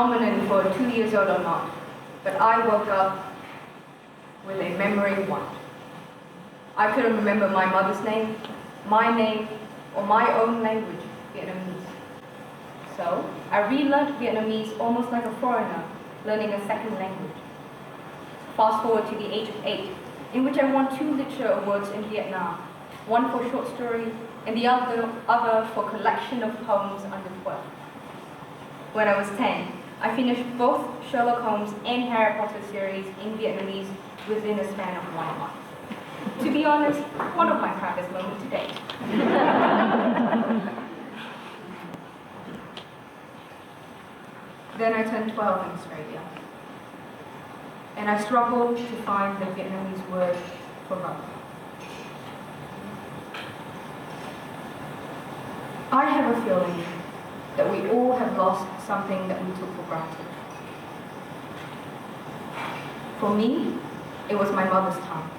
phenomenon for 2 years old or not, but I woke up with a memory want. I couldn't remember my mother's name, my name, or my own language, Vietnamese. So I relearned Vietnamese almost like a foreigner, learning a second language. Fast forward to the age of 8, in which I won 2 literature awards in Vietnam, one for short story and the other for collection of poems under 12. When I was 10, I finished both Sherlock Holmes and Harry Potter series in Vietnamese within a span of 1 month. To be honest, one of my proudest moments to date. Then I turned 12 in Australia, and I struggled to find the Vietnamese word for love. I have a feeling that we all have lost something that we took for granted. For me, it was my mother's tongue.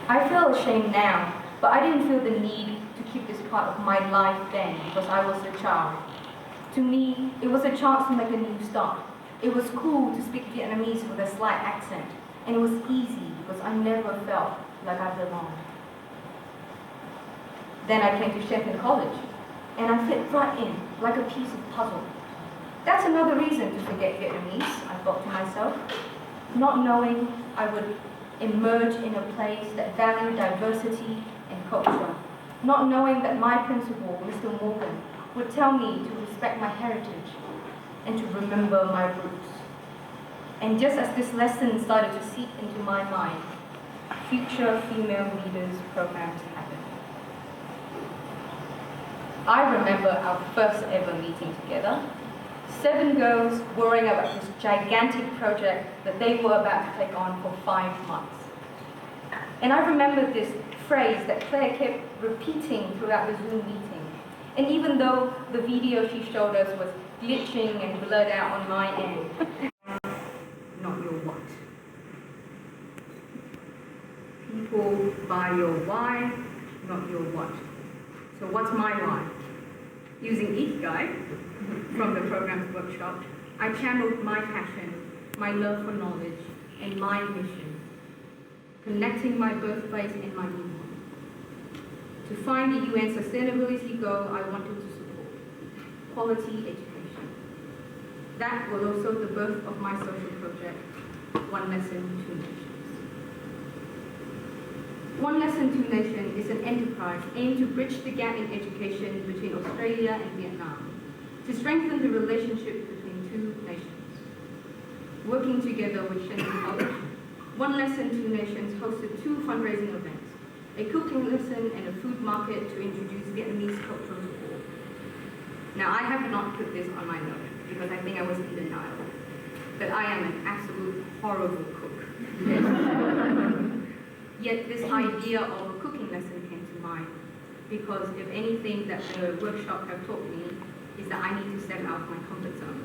I feel ashamed now, but I didn't feel the need to keep this part of my life then because I was a child. To me, it was a chance to make a new start. It was cool to speak Vietnamese with a slight accent, and it was easy because I never felt like I belonged. Then I came to Shenton College, and I fit right in, like a piece of puzzle. That's another reason to forget Vietnamese, I thought to myself, not knowing I would emerge in a place that valued diversity and culture, not knowing that my principal, Mr. Morgan, would tell me to respect my heritage and to remember my roots. And just as this lesson started to seep into my mind, future female leaders programs happened. I remember our first ever meeting together. 7 girls worrying about this gigantic project that they were about to take on for 5 months. And I remember this phrase that Claire kept repeating throughout the Zoom meeting. And even though the video she showed us was glitching and blurred out on my end, not your what. People buy your why, not your what. So what's my why? Using Ikigai from the program's workshop, I channeled my passion, my love for knowledge, and my mission, connecting my birthplace and my new home. To find the UN sustainability goal I wanted to support, quality education. That was also the birth of my social project, One Lesson, 2 Nations. One Lesson, 2 Nations is an enterprise aimed to bridge the gap in education between Australia and Vietnam, to strengthen the relationship between 2 nations. Working together with Shenton College, One Lesson, 2 Nations hosted 2 fundraising events, a cooking lesson and a food market to introduce Vietnamese cultural support. Now, I have not put this on my note because I think I was in denial, but I am an absolute horrible cook. Yet this idea of a cooking lesson came to mind because if anything that the workshop have taught me is that I need to step out of my comfort zone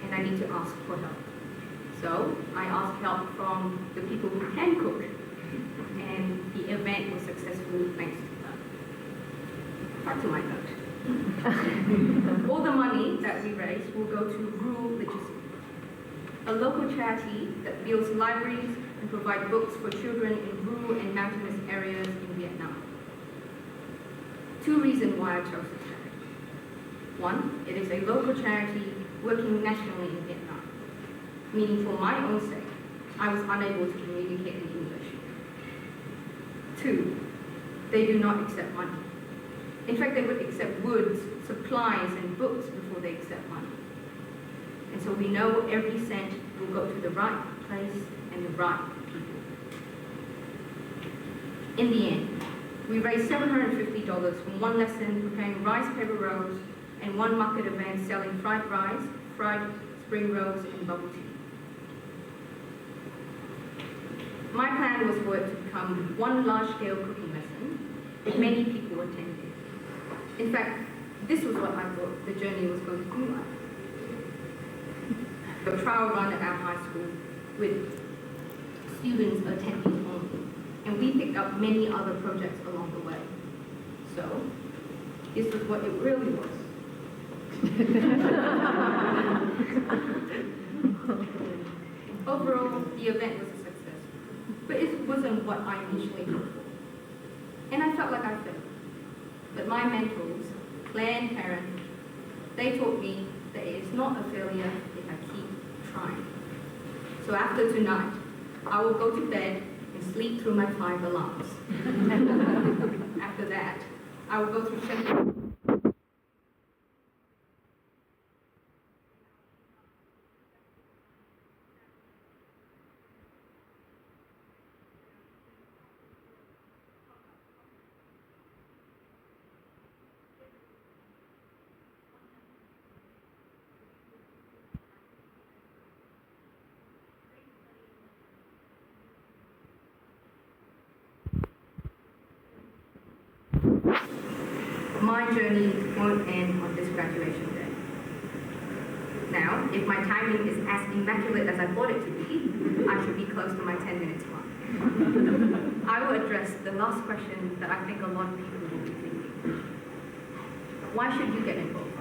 and I need to ask for help. So I asked help from the people who can cook, and the event was successful thanks to that. Back to my note. All the money that we raise will go to Rural Literacy, a local charity that builds libraries and provides books for children in rural and mountainous areas in Vietnam. 2 reasons why I chose this charity. 1, it is a local charity working nationally in Vietnam, meaning for my own sake, I was unable to communicate in English. 2, they do not accept money. In fact, they would accept goods, supplies, and books before they accept money. And so we know every cent will go to the right place and the right people. In the end, we raised $750 from one lesson preparing rice paper rolls and one market event selling fried rice, fried spring rolls, and bubble tea. My plan was for it to become one large-scale cooking lesson with many people attending. In fact, this was what I thought the journey was going to be like. A trial run at our high school with students attending only, and we picked up many other projects along the way. So, this was what it really was. Overall, the event was a success, but it wasn't what I initially hoped for. And I felt like I failed. But my mentors, Claire and Karen, they taught me that it is not a failure if I keep trying. So after tonight, I will go to bed and sleep through my 5 alarms. After that, I will go through 7. My journey won't end on this graduation day. Now, if my timing is as immaculate as I thought it to be, I should be close to my 10 minutes mark. I will address the last question that I think a lot of people will be thinking. Why should you get involved?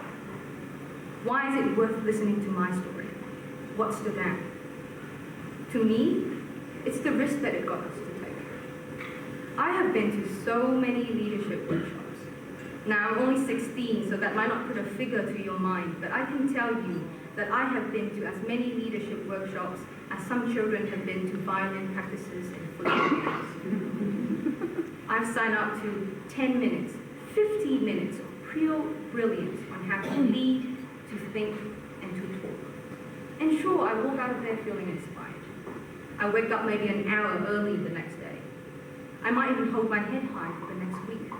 Why is it worth listening to my story? What stood out? To me, it's the risk that it got us to take. I have been to so many leadership workshops. Now, I'm only 16, so that might not put a figure to your mind, but I can tell you that I have been to as many leadership workshops as some children have been to violin practices and football games. I've signed up to 10 minutes, 15 minutes of pure brilliance on how to lead, to think, and to talk. And sure, I walk out of there feeling inspired. I wake up maybe an hour early the next day. I might even hold my head high for the next week.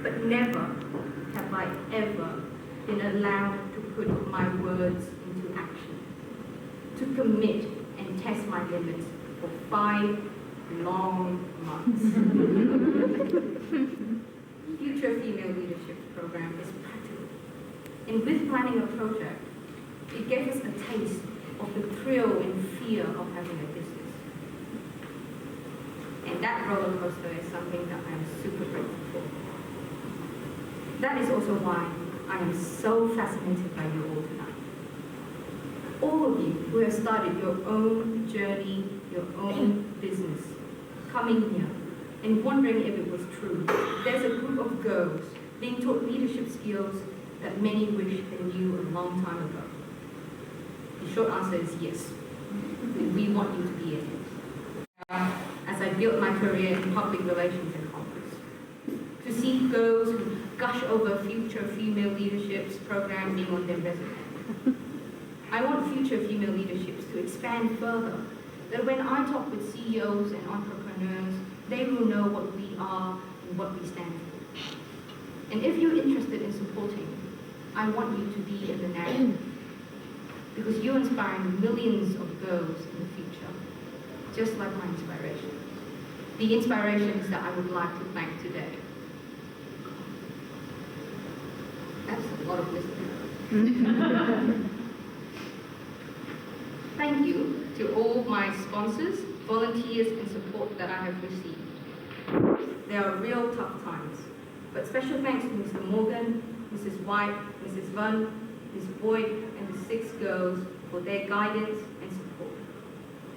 But never have I ever been allowed to put my words into action, to commit and test my limits for 5 long months. Future Female Leadership Program is practical. And with planning a project, it gave us a taste of the thrill and fear of having a business. And that roller coaster is something that I am super grateful for. That is also why I am so fascinated by you all tonight. All of you who have started your own journey, your own business, coming here and wondering if it was true. There's a group of girls being taught leadership skills that many wish they knew a long time ago. The short answer is yes, and we want you to be in it. As I built my career in public relations and commerce, to see girls who gush over future female leaderships program being on their resume. I want future female leaderships to expand further, that when I talk with CEOs and entrepreneurs, they will know what we are and what we stand for. And if you're interested in supporting, I want you to be in the narrative, because you're inspiring millions of girls in the future, just like my inspiration. The inspirations that I would like to thank today. That's a lot of listening. Thank you to all my sponsors, volunteers, and support that I have received. There are real tough times, but special thanks to Mr. Morgan, Mrs. White, Mrs. Vun, Ms. Boyd, and the 6 girls for their guidance and support.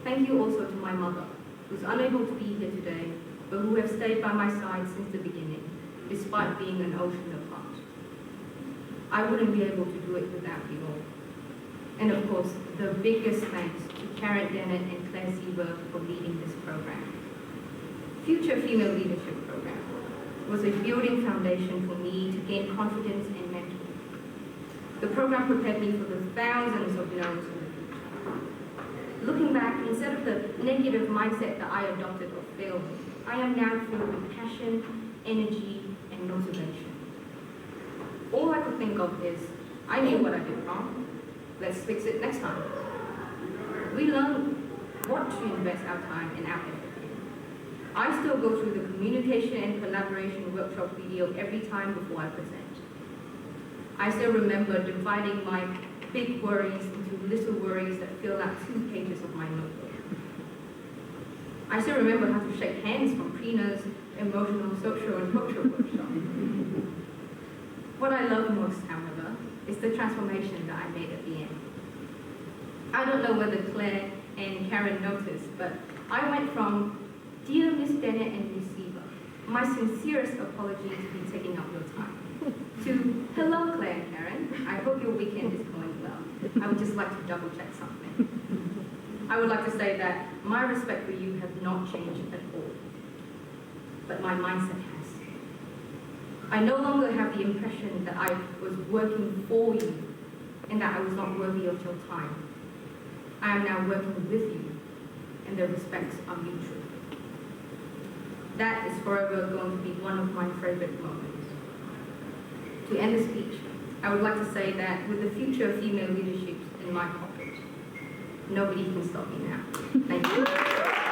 Thank you also to my mother, who's unable to be here today, but who have stayed by my side since the beginning, despite being an ocean apart. I wouldn't be able to do it without you all. And of course, the biggest thanks to Karen Dennett and Claire Sieber for leading this program. Future Female Leadership Program was a building foundation for me to gain confidence and mentoring. The program prepared me for the thousands of no's in the future. Looking back, instead of the negative mindset that I adopted of failing, I am now filled with passion, energy, and motivation. All I could think of is, I knew what I did wrong. Let's fix it next time. We learn what to invest our time and our effort in. I still go through the communication and collaboration workshop video every time before I present. I still remember dividing my big worries into little worries that fill out 2 pages of my notebook. I still remember how to shake hands from Prina's emotional, social, and cultural workshop. What I love most, however, is the transformation that I made at the end. I don't know whether Claire and Karen noticed, but I went from, "Dear Miss Bennett and Miss Eva, my sincerest apologies for taking up your time," to, "Hello Claire and Karen, I hope your weekend is going well. I would just like to double check something." I would like to say that my respect for you has not changed at all, but my mindset has. I no longer have the impression that I was working for you and that I was not worthy of your time. I am now working with you, and the respects are mutual. That is forever going to be one of my favorite moments. To end the speech, I would like to say that with the future of female leadership in my pocket, nobody can stop me now. Thank you.